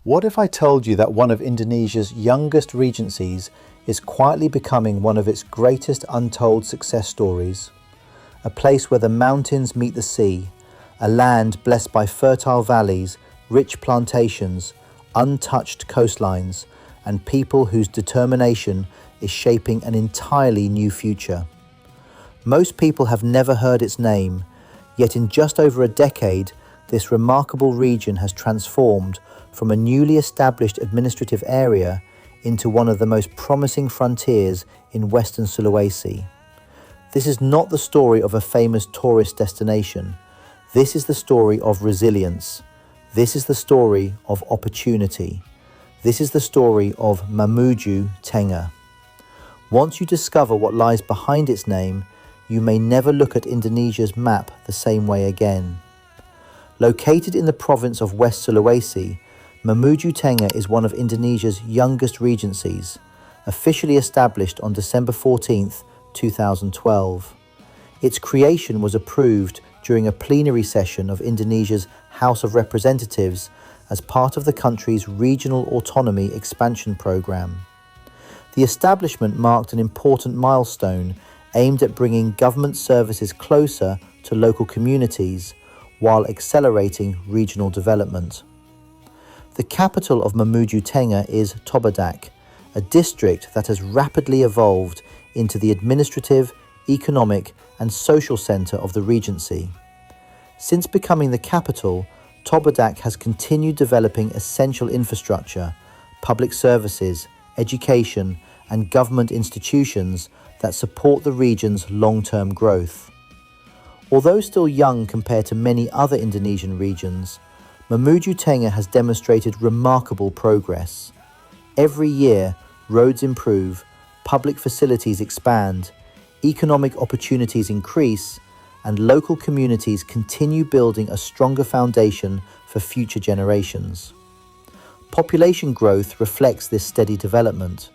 What if I told you that one of Indonesia's youngest regencies is quietly becoming one of its greatest untold success stories? A place where the mountains meet the sea, a land blessed by fertile valleys, rich plantations, untouched coastlines, and people whose determination is shaping an entirely new future. Most people have never heard its name, yet in just over a decade, this remarkable region has transformed from a newly established administrative area into one of the most promising frontiers in Western Sulawesi. This is not the story of a famous tourist destination. This is the story of resilience. This is the story of opportunity. This is the story of Mamuju Tengah. Once you discover what lies behind its name, you may never look at Indonesia's map the same way again. Located in the province of West Sulawesi, Mamuju Tengah is one of Indonesia's youngest regencies, officially established on December 14, 2012. Its creation was approved during a plenary session of Indonesia's House of Representatives as part of the country's regional autonomy expansion program. The establishment marked an important milestone aimed at bringing government services closer to local communities while accelerating regional development. The capital of Mamuju Tengah is Tobadak, a district that has rapidly evolved into the administrative, economic, and social centre of the Regency. Since becoming the capital, Tobadak has continued developing essential infrastructure, public services, education, and government institutions that support the region's long-term growth. Although still young compared to many other Indonesian regions, Mamuju Tengah has demonstrated remarkable progress. Every year, roads improve, public facilities expand, economic opportunities increase, and local communities continue building a stronger foundation for future generations. Population growth reflects this steady development.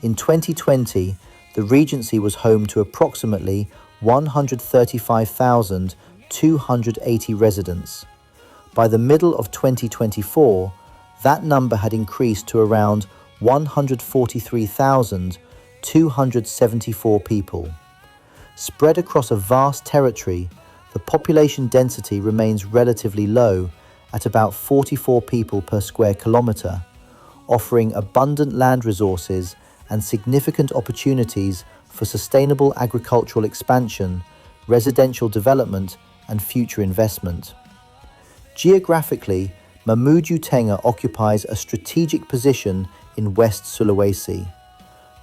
In 2020, the Regency was home to approximately 135,280 residents. By the middle of 2024, that number had increased to around 143,274 people. Spread across a vast territory, the population density remains relatively low at about 44 people per square kilometre, offering abundant land resources and significant opportunities for sustainable agricultural expansion, residential development, and future investment. Geographically, Mamuju Tengah occupies a strategic position in West Sulawesi.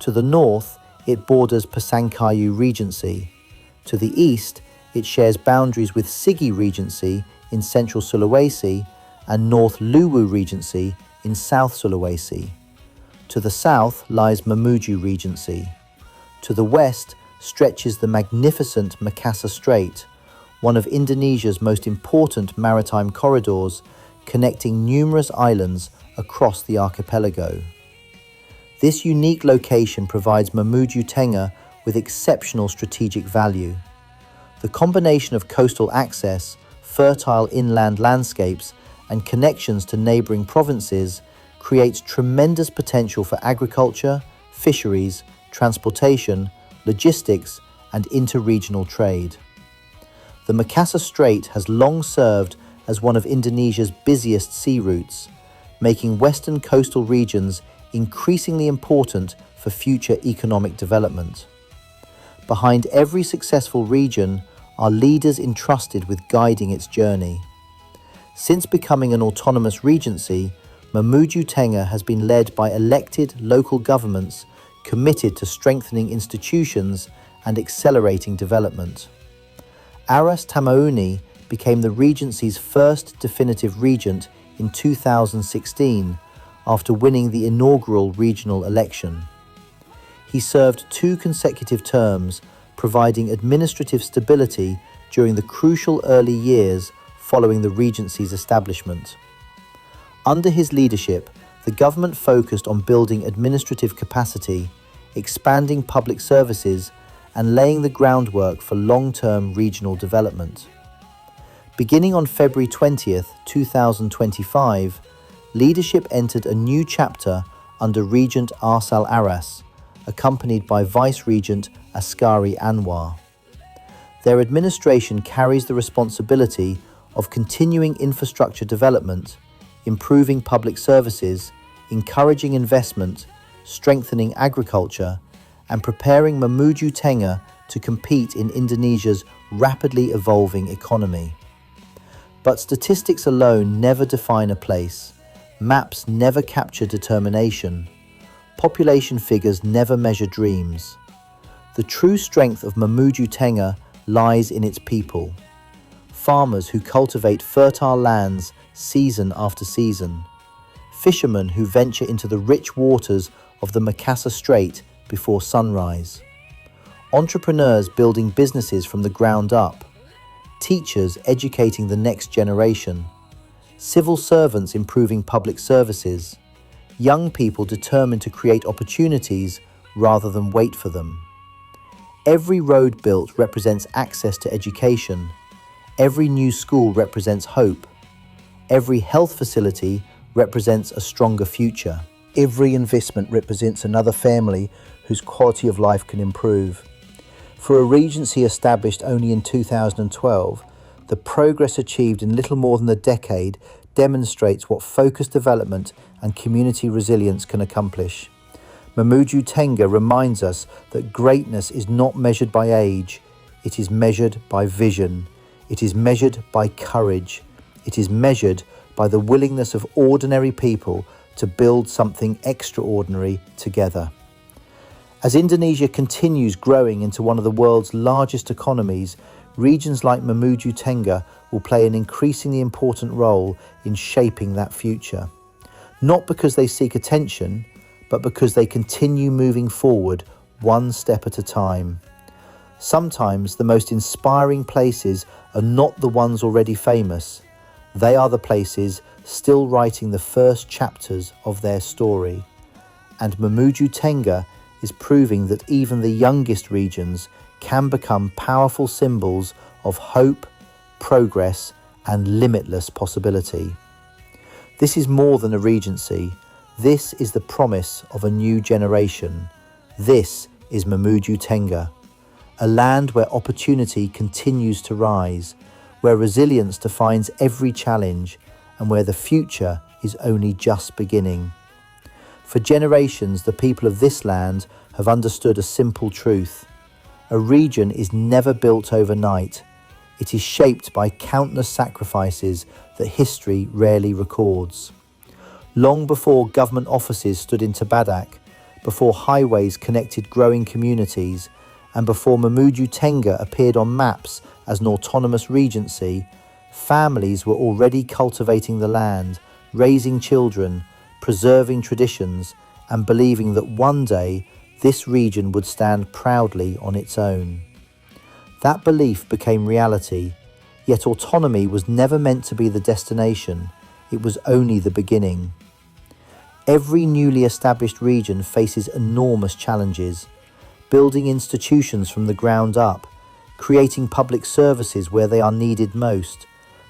To the north, it borders Pasangkayu Regency. To the east, it shares boundaries with Sigi Regency in Central Sulawesi and North Luwu Regency in South Sulawesi. To the south lies Mamuju Regency. To the west stretches the magnificent Makassar Strait, one of Indonesia's most important maritime corridors, connecting numerous islands across the archipelago. This unique location provides Mamuju Tengah with exceptional strategic value. The combination of coastal access, fertile inland landscapes, and connections to neighbouring provinces creates tremendous potential for agriculture, fisheries, transportation, logistics, and inter-regional trade. The Makassar Strait has long served as one of Indonesia's busiest sea routes, making western coastal regions increasingly important for future economic development. Behind every successful region are leaders entrusted with guiding its journey. Since becoming an autonomous regency, Mamuju Tengah has been led by elected local governments committed to strengthening institutions and accelerating development. Aras Tamauni became the Regency's first definitive regent in 2016 after winning the inaugural regional election. He served 2 consecutive terms, providing administrative stability during the crucial early years following the Regency's establishment. Under his leadership, the government focused on building administrative capacity, expanding public services, and laying the groundwork for long-term regional development. Beginning on February 20, 2025, leadership entered a new chapter under Regent Arsal Aras, accompanied by Vice-Regent Askari Anwar. Their administration carries the responsibility of continuing infrastructure development, improving public services, encouraging investment, strengthening agriculture, and preparing Mamuju Tengah to compete in Indonesia's rapidly evolving economy. But statistics alone never define a place. Maps never capture determination. Population figures never measure dreams. The true strength of Mamuju Tengah lies in its people. Farmers who cultivate fertile lands season after season. Fishermen who venture into the rich waters of the Makassar Strait before sunrise. Entrepreneurs building businesses from the ground up. Teachers educating the next generation. Civil servants improving public services. Young people determined to create opportunities rather than wait for them. Every road built represents access to education. Every new school represents hope. Every health facility represents a stronger future. Every investment represents another family whose quality of life can improve. For a regency established only in 2012, the progress achieved in little more than a decade demonstrates what focused development and community resilience can accomplish. Mamuju Tengah reminds us that greatness is not measured by age, it is measured by vision, it is measured by courage, it is measured by the willingness of ordinary people to build something extraordinary together. As Indonesia continues growing into one of the world's largest economies, regions like Mamuju Tengah will play an increasingly important role in shaping that future. Not because they seek attention, but because they continue moving forward one step at a time. Sometimes the most inspiring places are not the ones already famous. They are the places still writing the first chapters of their story. And Mamuju Tengah is proving that even the youngest regions can become powerful symbols of hope, progress, and limitless possibility. This is more than a regency. This is the promise of a new generation. This is Mamuju Tengah, a land where opportunity continues to rise, where resilience defines every challenge, and where the future is only just beginning. For generations, the people of this land have understood a simple truth. A region is never built overnight. It is shaped by countless sacrifices that history rarely records. Long before government offices stood in Tabadak, before highways connected growing communities, and before Mamuju Tengah appeared on maps as an autonomous regency, families were already cultivating the land, raising children, preserving traditions, and believing that one day this region would stand proudly on its own. That belief became reality, yet autonomy was never meant to be the destination, it was only the beginning. Every newly established region faces enormous challenges, building institutions from the ground up, creating public services where they are needed most,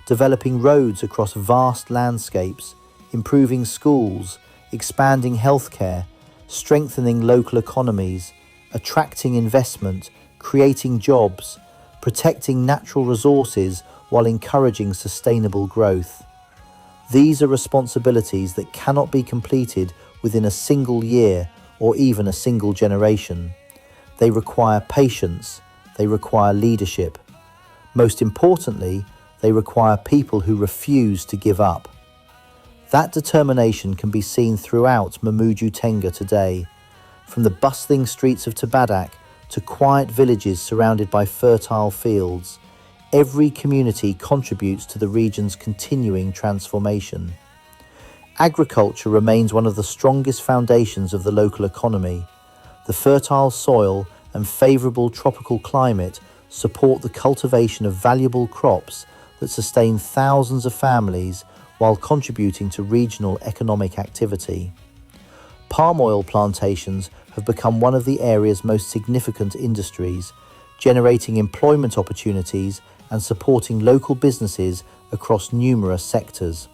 developing roads across vast landscapes, improving schools, expanding healthcare, strengthening local economies, attracting investment, creating jobs, protecting natural resources while encouraging sustainable growth. These are responsibilities that cannot be completed within a single year or even a single generation. They require patience, they require leadership. Most importantly, they require people who refuse to give up. That determination can be seen throughout Mamuju Tengah today, from the bustling streets of Tabadak to quiet villages surrounded by fertile fields. Every community contributes to the region's continuing transformation. Agriculture remains one of the strongest foundations of the local economy. The fertile soil and favourable tropical climate support the cultivation of valuable crops that sustain thousands of families while contributing to regional economic activity. Palm oil plantations have become one of the area's most significant industries, generating employment opportunities and supporting local businesses across numerous sectors.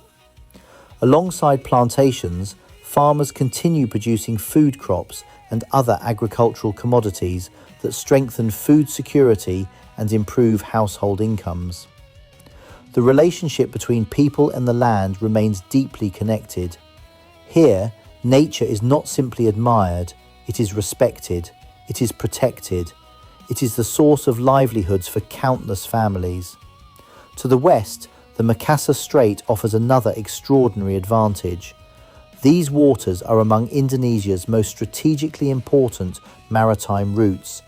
Alongside plantations, farmers continue producing food crops and other agricultural commodities that strengthen food security and improve household incomes. The relationship between people and the land remains deeply connected. Here, nature is not simply admired, it is respected, it is protected, it is the source of livelihoods for countless families. To the west, the Makassar Strait offers another extraordinary advantage. These waters are among Indonesia's most strategically important maritime routes,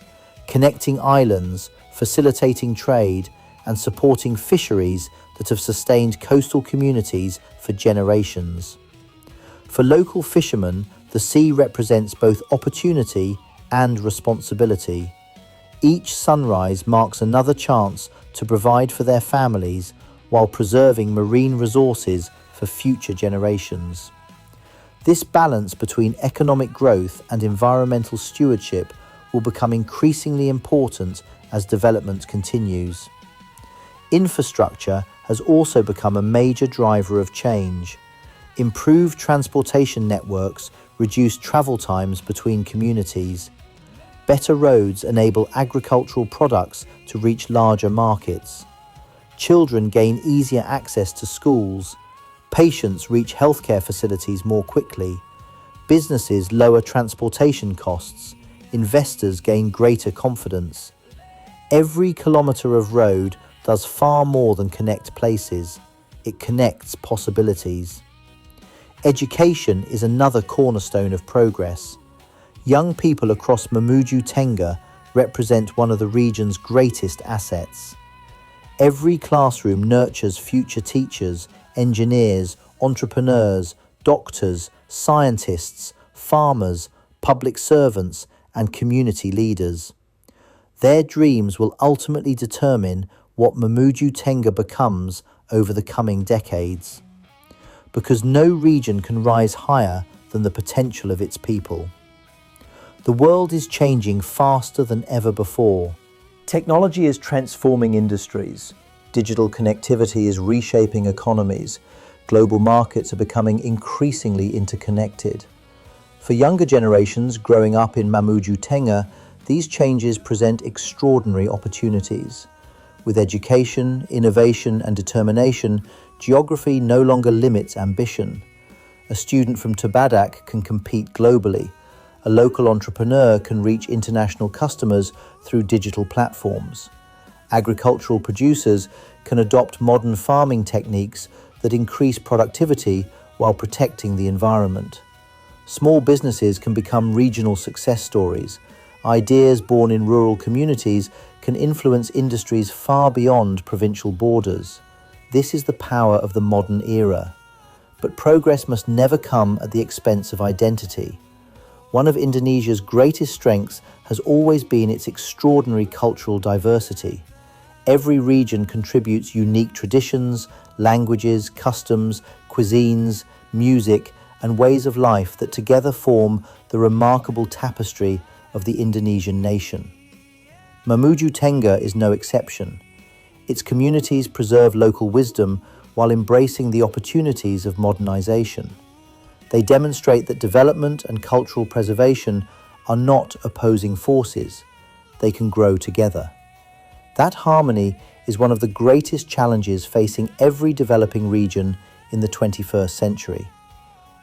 connecting islands, facilitating trade, and supporting fisheries that have sustained coastal communities for generations. For local fishermen, the sea represents both opportunity and responsibility. Each sunrise marks another chance to provide for their families while preserving marine resources for future generations. This balance between economic growth and environmental stewardship will become increasingly important as development continues. Infrastructure has also become a major driver of change. Improved transportation networks reduce travel times between communities. Better roads enable agricultural products to reach larger markets. Children gain easier access to schools. Patients reach healthcare facilities more quickly. Businesses lower transportation costs. Investors gain greater confidence. Every kilometre of road does far more than connect places. It connects possibilities. Education is another cornerstone of progress. Young people across Mamuju Tengah represent one of the region's greatest assets. Every classroom nurtures future teachers, engineers, entrepreneurs, doctors, scientists, farmers, public servants, and community leaders. Their dreams will ultimately determine what Mamuju Tengah becomes over the coming decades. Because no region can rise higher than the potential of its people. The world is changing faster than ever before. Technology is transforming industries. Digital connectivity is reshaping economies. Global markets are becoming increasingly interconnected. For younger generations growing up in Mamuju Tengah, these changes present extraordinary opportunities. With education, innovation, and determination, geography no longer limits ambition. A student from Tabadak can compete globally. A local entrepreneur can reach international customers through digital platforms. Agricultural producers can adopt modern farming techniques that increase productivity while protecting the environment. Small businesses can become regional success stories. Ideas born in rural communities can influence industries far beyond provincial borders. This is the power of the modern era. But progress must never come at the expense of identity. One of Indonesia's greatest strengths has always been its extraordinary cultural diversity. Every region contributes unique traditions, languages, customs, cuisines, music, and ways of life that together form the remarkable tapestry of the Indonesian nation. Mamuju Tengah is no exception. Its communities preserve local wisdom while embracing the opportunities of modernization. They demonstrate that development and cultural preservation are not opposing forces. They can grow together. That harmony is one of the greatest challenges facing every developing region in the 21st century.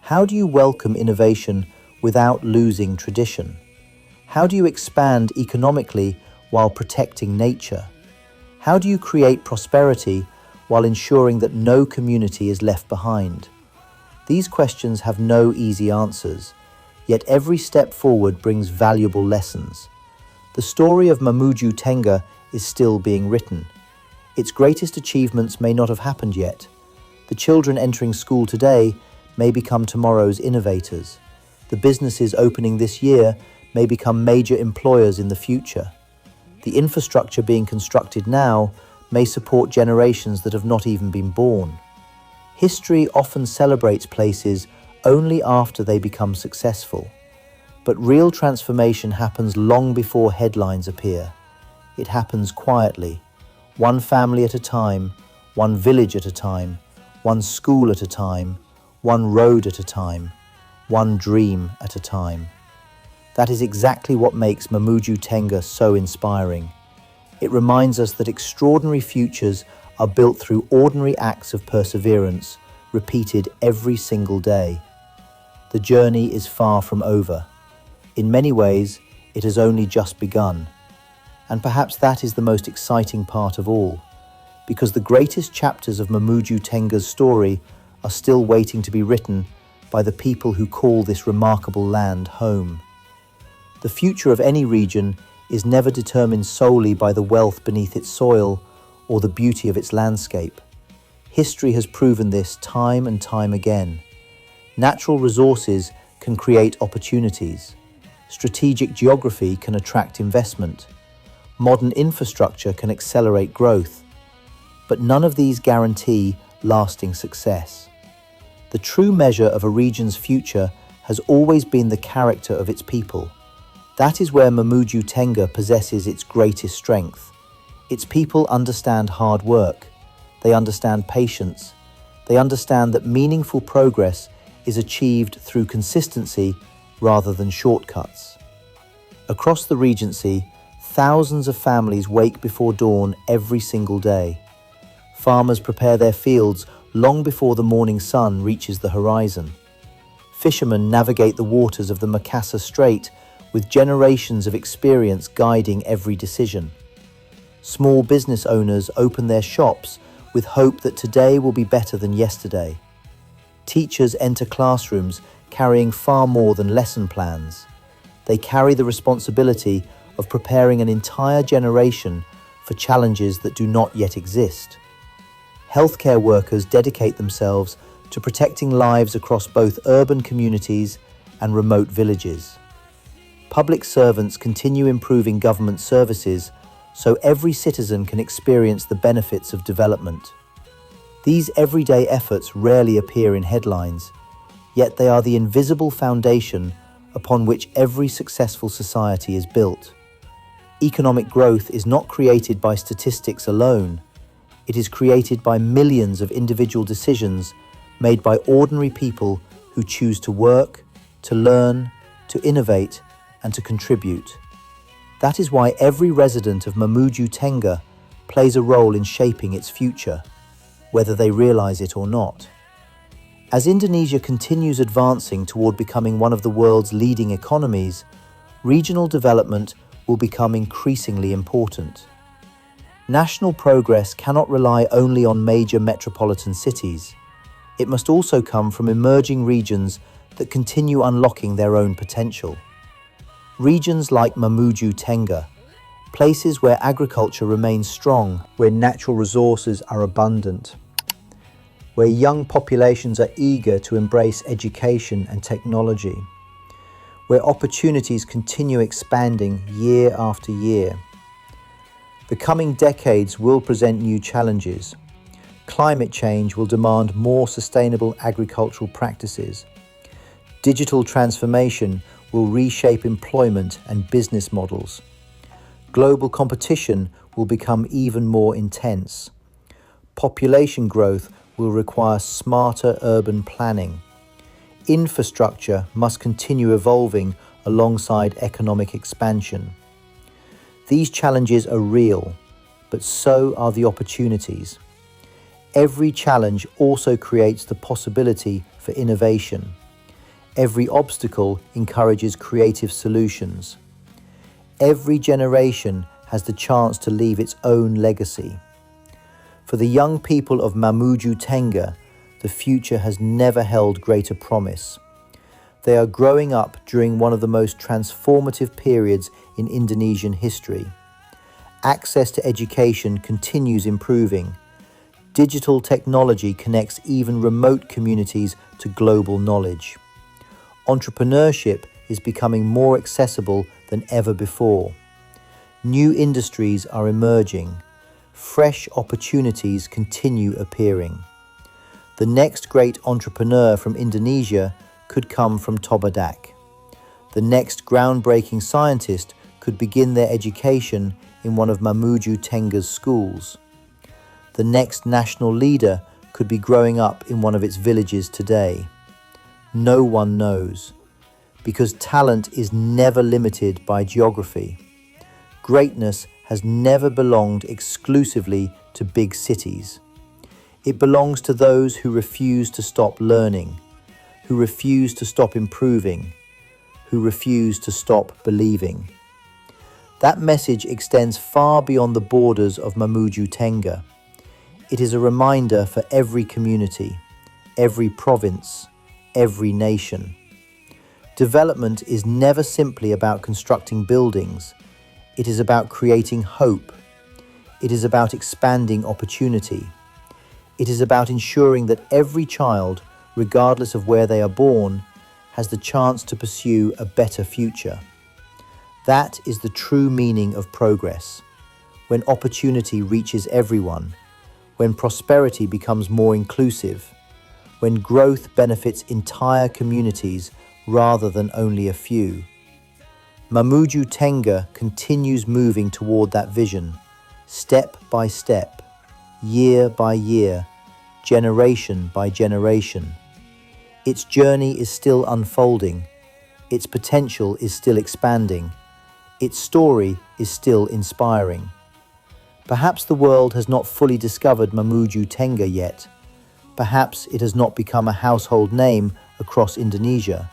How do you welcome innovation without losing tradition? How do you expand economically while protecting nature? How do you create prosperity while ensuring that no community is left behind? These questions have no easy answers, yet every step forward brings valuable lessons. The story of Mamuju Tengah is still being written. Its greatest achievements may not have happened yet. The children entering school today may become tomorrow's innovators. The businesses opening this year may become major employers in the future. The infrastructure being constructed now may support generations that have not even been born. History often celebrates places only after they become successful. But real transformation happens long before headlines appear. It happens quietly, one family at a time, one village at a time, one school at a time, one road at a time, one dream at a time. That is exactly what makes Mamuju Tengah so inspiring. It reminds us that extraordinary futures are built through ordinary acts of perseverance, repeated every single day. The journey is far from over. In many ways, it has only just begun. And perhaps that is the most exciting part of all, because the greatest chapters of Mamuju Tengah's story are still waiting to be written by the people who call this remarkable land home. The future of any region is never determined solely by the wealth beneath its soil or the beauty of its landscape. History has proven this time and time again. Natural resources can create opportunities. Strategic geography can attract investment. Modern infrastructure can accelerate growth. But none of these guarantee lasting success. The true measure of a region's future has always been the character of its people. That is where Mamuju Tengah possesses its greatest strength. Its people understand hard work. They understand patience. They understand that meaningful progress is achieved through consistency rather than shortcuts. Across the Regency, thousands of families wake before dawn every single day. Farmers prepare their fields long before the morning sun reaches the horizon. Fishermen navigate the waters of the Makassar Strait with generations of experience guiding every decision. Small business owners open their shops with hope that today will be better than yesterday. Teachers enter classrooms carrying far more than lesson plans. They carry the responsibility of preparing an entire generation for challenges that do not yet exist. Healthcare workers dedicate themselves to protecting lives across both urban communities and remote villages. Public servants continue improving government services so every citizen can experience the benefits of development. These everyday efforts rarely appear in headlines, yet they are the invisible foundation upon which every successful society is built. Economic growth is not created by statistics alone. It is created by millions of individual decisions made by ordinary people who choose to work, to learn, to innovate, and to contribute. That is why every resident of Mamuju Tengah plays a role in shaping its future, whether they realize it or not. As Indonesia continues advancing toward becoming one of the world's leading economies, regional development will become increasingly important. National progress cannot rely only on major metropolitan cities. It must also come from emerging regions that continue unlocking their own potential. Regions like Mamuju Tengah, places where agriculture remains strong, where natural resources are abundant, where young populations are eager to embrace education and technology, where opportunities continue expanding year after year. The coming decades will present new challenges. Climate change will demand more sustainable agricultural practices. Digital transformation will reshape employment and business models. Global competition will become even more intense. Population growth will require smarter urban planning. Infrastructure must continue evolving alongside economic expansion. These challenges are real, but so are the opportunities. Every challenge also creates the possibility for innovation. Every obstacle encourages creative solutions. Every generation has the chance to leave its own legacy. For the young people of Mamuju Tengah, the future has never held greater promise. They are growing up during one of the most transformative periods in Indonesian history. Access to education continues improving. Digital technology connects even remote communities to global knowledge. Entrepreneurship is becoming more accessible than ever before. New industries are emerging. Fresh opportunities continue appearing. The next great entrepreneur from Indonesia could come from Tobadak. The next groundbreaking scientist could begin their education in one of Mamuju Tengah's schools. The next national leader could be growing up in one of its villages today. no one knows, because talent is never limited by geography. Greatness has never belonged exclusively to big cities. It belongs to those who refuse to stop learning, who refuse to stop improving, who refuse to stop believing. That message extends far beyond the borders of Mamuju Tengah. It is a reminder for every community, every province, every nation. Development is never simply about constructing buildings. It is about creating hope. It is about expanding opportunity. It is about ensuring that every child, regardless of where they are born, has the chance to pursue a better future. That is the true meaning of progress, when opportunity reaches everyone, when prosperity becomes more inclusive, when growth benefits entire communities rather than only a few. Mamuju Tengah continues moving toward that vision, step by step, year by year, generation by generation. Its journey is still unfolding, its potential is still expanding, its story is still inspiring. Perhaps the world has not fully discovered Mamuju Tengah yet. Perhaps it has not become a household name across Indonesia.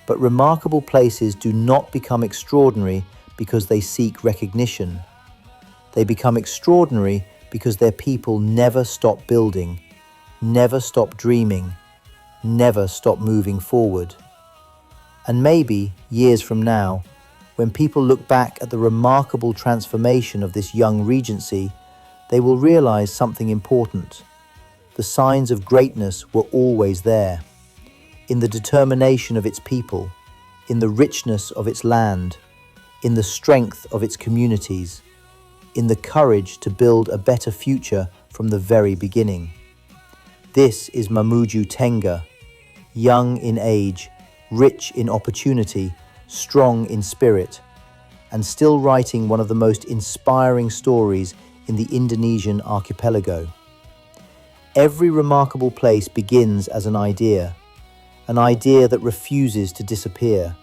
But remarkable places do not become extraordinary because they seek recognition. They become extraordinary because their people never stop building, never stop dreaming, never stop moving forward. And maybe, years from now, when people look back at the remarkable transformation of this young regency, they will realize something important. The signs of greatness were always there. In the determination of its people, in the richness of its land, in the strength of its communities, in the courage to build a better future from the very beginning. This is Mamuju Tengah, young in age, rich in opportunity, strong in spirit, and still writing one of the most inspiring stories in the Indonesian archipelago. Every remarkable place begins as an idea that refuses to disappear,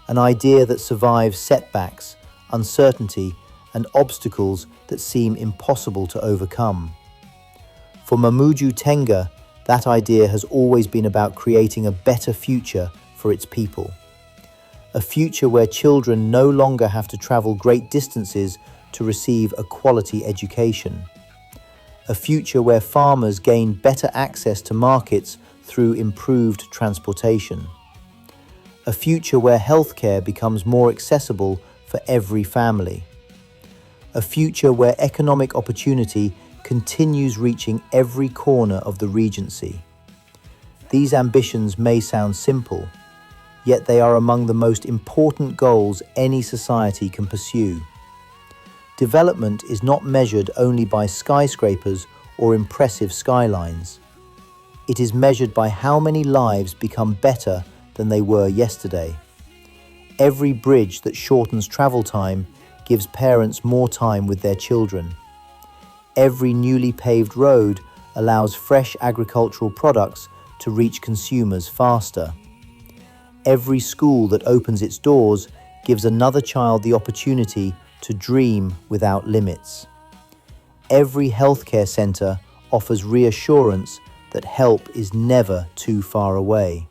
an idea that survives setbacks, uncertainty, and obstacles that seem impossible to overcome. For Mamuju Tengah, that idea has always been about creating a better future for its people. A future where children no longer have to travel great distances to receive a quality education. A future where farmers gain better access to markets through improved transportation. A future where healthcare becomes more accessible for every family. A future where economic opportunity continues reaching every corner of the Regency. These ambitions may sound simple, yet they are among the most important goals any society can pursue. Development is not measured only by skyscrapers or impressive skylines. It is measured by how many lives become better than they were yesterday. Every bridge that shortens travel time gives parents more time with their children. Every newly paved road allows fresh agricultural products to reach consumers faster. Every school that opens its doors gives another child the opportunity to dream without limits. Every healthcare center offers reassurance that help is never too far away.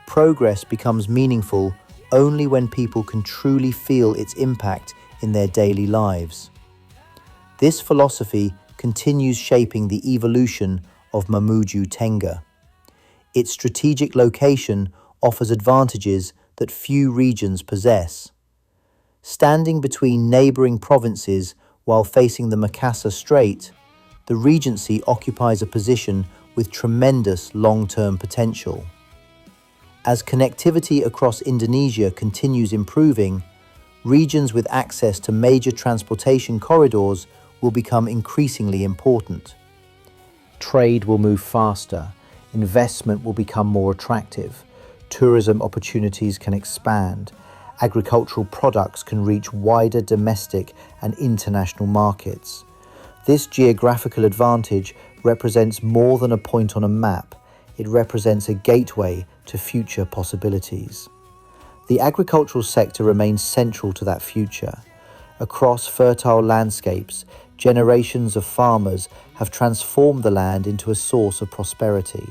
Progress becomes meaningful only when people can truly feel its impact in their daily lives. This philosophy continues shaping the evolution of Mamuju Tengah. Its strategic location offers advantages that few regions possess. Standing between neighboring provinces while facing the Makassar Strait, the Regency occupies a position with tremendous long-term potential. As connectivity across Indonesia continues improving, regions with access to major transportation corridors will become increasingly important. Trade will move faster, investment will become more attractive, tourism opportunities can expand, agricultural products can reach wider domestic and international markets. This geographical advantage represents more than a point on a map. it represents a gateway to future possibilities. The agricultural sector remains central to that future. Across fertile landscapes, generations of farmers have transformed the land into a source of prosperity.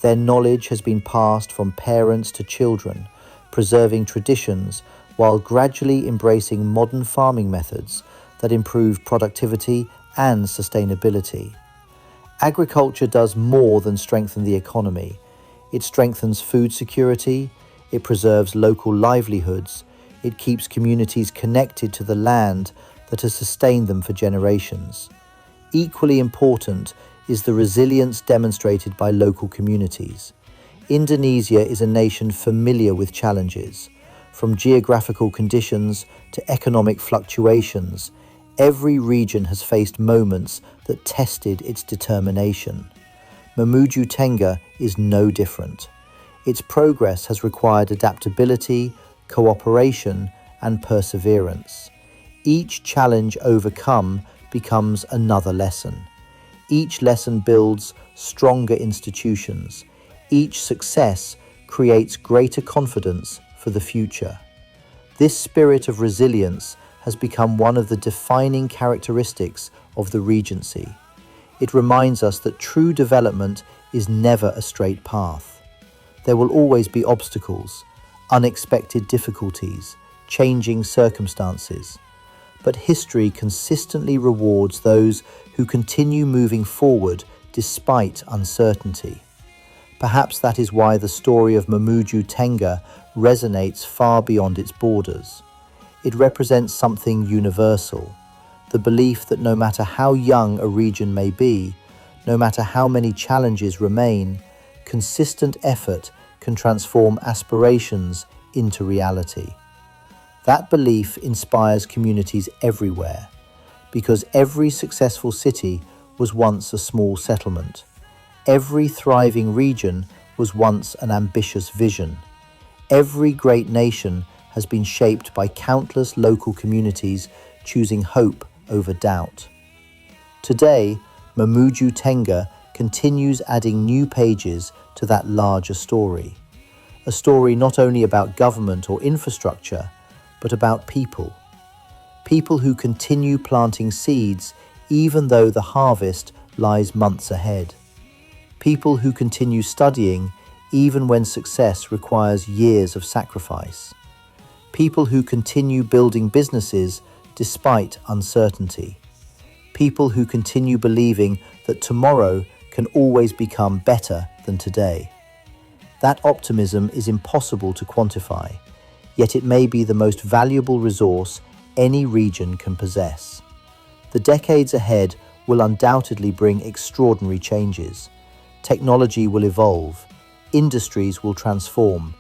Their knowledge has been passed from parents to children, preserving traditions while gradually embracing modern farming methods that improve productivity and sustainability. Agriculture does more than strengthen the economy. It strengthens food security, it preserves local livelihoods, it keeps communities connected to the land that has sustained them for generations. Equally important is the resilience demonstrated by local communities. Indonesia is a nation familiar with challenges. From geographical conditions to economic fluctuations, every region has faced moments that tested its determination. Mamuju Tengah is no different. Its progress has required adaptability, cooperation, and perseverance. Each challenge overcome becomes another lesson. Each lesson builds stronger institutions. Each success creates greater confidence for the future. This spirit of resilience has become one of the defining characteristics of the Regency. It reminds us that true development is never a straight path. There will always be obstacles, unexpected difficulties, changing circumstances. But history consistently rewards those who continue moving forward despite uncertainty. Perhaps that is why the story of Mamuju Tengah resonates far beyond its borders. It represents something universal, the belief that no matter how young a region may be, no matter how many challenges remain, consistent effort can transform aspirations into reality. That belief inspires communities everywhere, because every successful city was once a small settlement. Every thriving region was once an ambitious vision. Every great nation has been shaped by countless local communities choosing hope over doubt. Today, Mamuju Tengah continues adding new pages to that larger story. A story not only about government or infrastructure, but about people. People who continue planting seeds even though the harvest lies months ahead. People who continue studying even when success requires years of sacrifice. People who continue building businesses despite uncertainty. People who continue believing that tomorrow can always become better than today. That optimism is impossible to quantify, yet it may be the most valuable resource any region can possess. The decades ahead will undoubtedly bring extraordinary changes. Technology will evolve, industries will transform,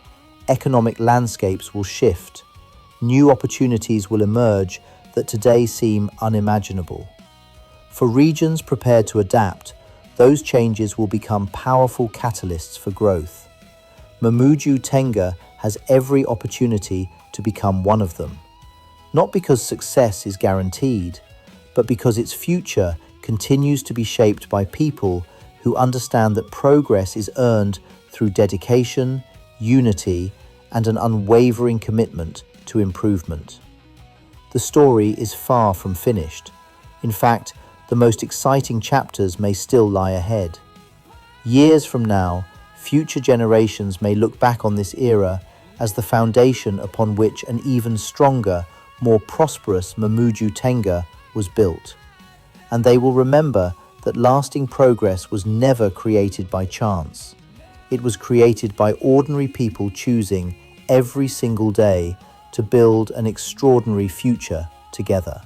economic landscapes will shift, new opportunities will emerge that today seem unimaginable. For regions prepared to adapt, those changes will become powerful catalysts for growth. Mamuju Tengah has every opportunity to become one of them, not because success is guaranteed, but because its future continues to be shaped by people who understand that progress is earned through dedication, unity, and an unwavering commitment to improvement. The story is far from finished. In fact, the most exciting chapters may still lie ahead. Years from now, future generations may look back on this era as the foundation upon which an even stronger, more prosperous Mamuju Tengah was built. And they will remember that lasting progress was never created by chance. It was created by ordinary people choosing every single day to build an extraordinary future together.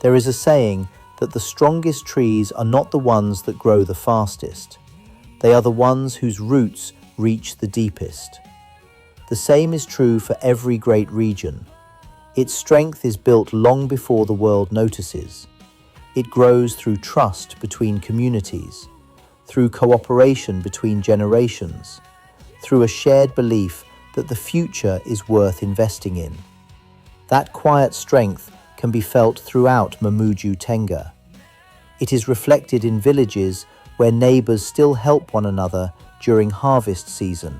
There is a saying that the strongest trees are not the ones that grow the fastest. They are the ones whose roots reach the deepest. The same is true for every great region. Its strength is built long before the world notices. It grows through trust between communities, through cooperation between generations, through a shared belief that the future is worth investing in. That quiet strength can be felt throughout Mamuju Tengah. It is reflected in villages where neighbours still help one another during harvest season.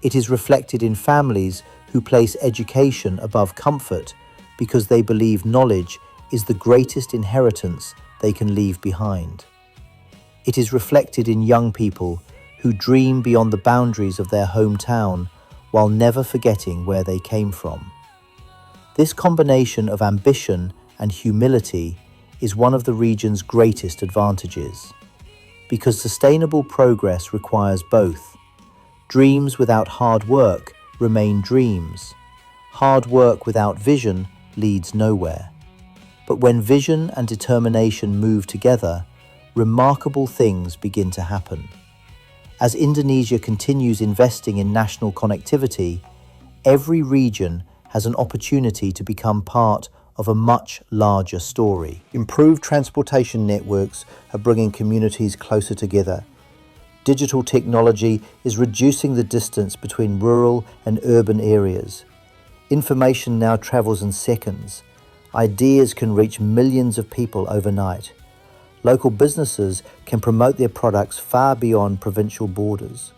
It is reflected in families who place education above comfort because they believe knowledge is the greatest inheritance they can leave behind. It is reflected in young people who dream beyond the boundaries of their hometown while never forgetting where they came from. This combination of ambition and humility is one of the region's greatest advantages, because sustainable progress requires both. Dreams without hard work remain dreams. Hard work without vision leads nowhere. But when vision and determination move together, remarkable things begin to happen. As Indonesia continues investing in national connectivity, every region has an opportunity to become part of a much larger story. Improved transportation networks are bringing communities closer together. Digital technology is reducing the distance between rural and urban areas. Information now travels in seconds. Ideas can reach millions of people overnight. Local businesses can promote their products far beyond provincial borders.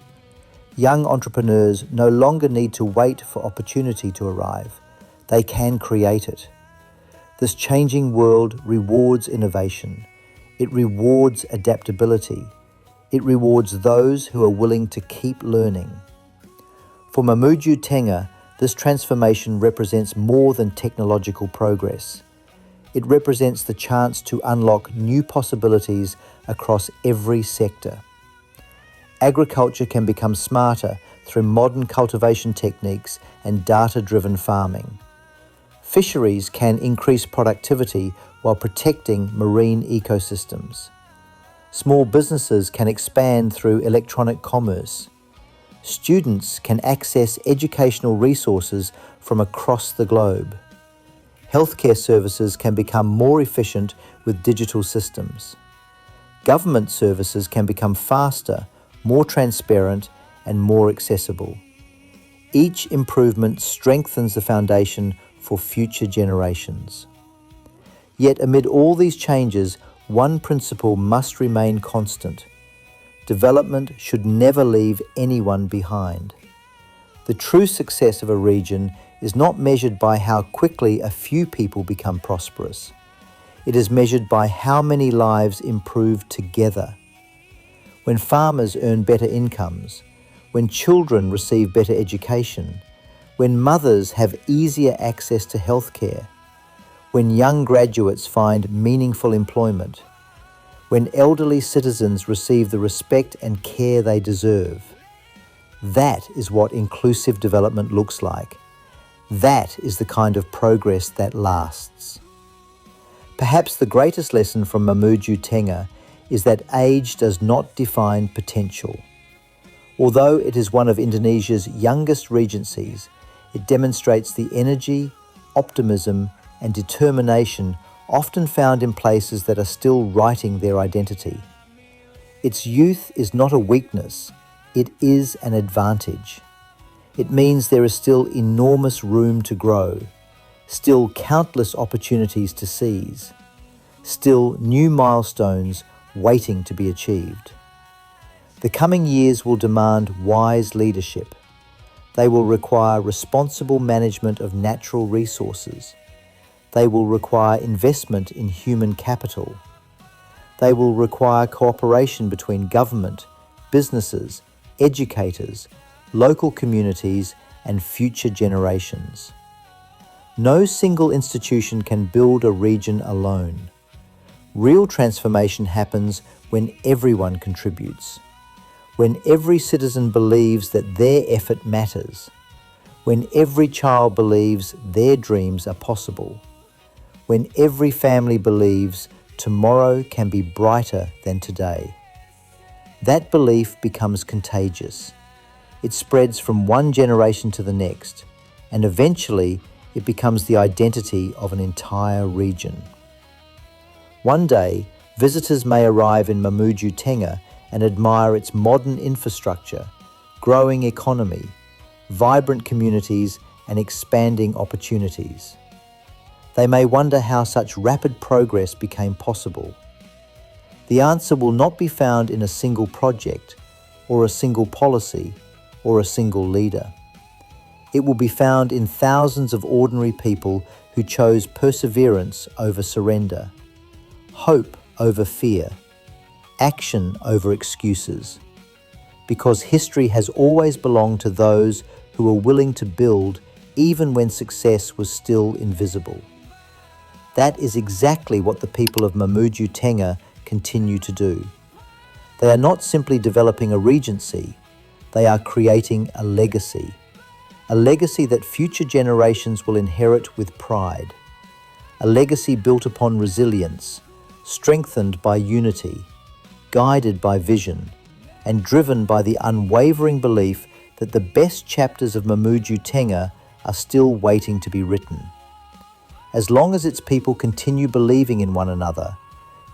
Young entrepreneurs no longer need to wait for opportunity to arrive. They can create it. This changing world rewards innovation. It rewards adaptability. It rewards those who are willing to keep learning. For Mamuju Tengah, this transformation represents more than technological progress. It represents the chance to unlock new possibilities across every sector. Agriculture can become smarter through modern cultivation techniques and data-driven farming. Fisheries can increase productivity while protecting marine ecosystems. Small businesses can expand through electronic commerce. Students can access educational resources from across the globe. Healthcare services can become more efficient with digital systems. Government services can become faster, more transparent, and more accessible. Each improvement strengthens the foundation for future generations. Yet amid all these changes, one principle must remain constant. Development should never leave anyone behind. The true success of a region is not measured by how quickly a few people become prosperous. It is measured by how many lives improve together. When farmers earn better incomes, when children receive better education, when mothers have easier access to healthcare, when young graduates find meaningful employment, when elderly citizens receive the respect and care they deserve. That is what inclusive development looks like. That is the kind of progress that lasts. Perhaps the greatest lesson from Mamuju Tengah is that age does not define potential. Although it is one of Indonesia's youngest regencies, it demonstrates the energy, optimism, and determination often found in places that are still writing their identity. Its youth is not a weakness, it is an advantage. It means there is still enormous room to grow, still countless opportunities to seize, still new milestones waiting to be achieved. The coming years will demand wise leadership. They will require responsible management of natural resources. They will require investment in human capital. They will require cooperation between government, businesses, educators, local communities, and future generations. No single institution can build a region alone. Real transformation happens when everyone contributes, when every citizen believes that their effort matters, when every child believes their dreams are possible, when every family believes tomorrow can be brighter than today. That belief becomes contagious. It spreads from one generation to the next, and eventually it becomes the identity of an entire region. One day, visitors may arrive in Mamuju Tengah and admire its modern infrastructure, growing economy, vibrant communities, and expanding opportunities. They may wonder how such rapid progress became possible. The answer will not be found in a single project, or a single policy, or a single leader. It will be found in thousands of ordinary people who chose perseverance over surrender, hope over fear, action over excuses, because history has always belonged to those who were willing to build even when success was still invisible. That is exactly what the people of Mamuju Tengah continue to do. They are not simply developing a regency, they are creating a legacy that future generations will inherit with pride, a legacy built upon resilience, strengthened by unity, guided by vision, and driven by the unwavering belief that the best chapters of Mamuju Tengah are still waiting to be written. As long as its people continue believing in one another,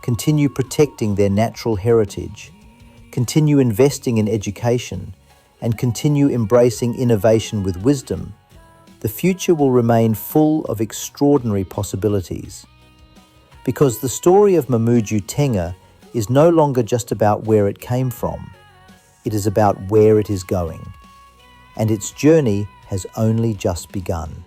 continue protecting their natural heritage, continue investing in education, and continue embracing innovation with wisdom, the future will remain full of extraordinary possibilities. Because the story of Mamuju Tengah is no longer just about where it came from, it is about where it is going. And its journey has only just begun.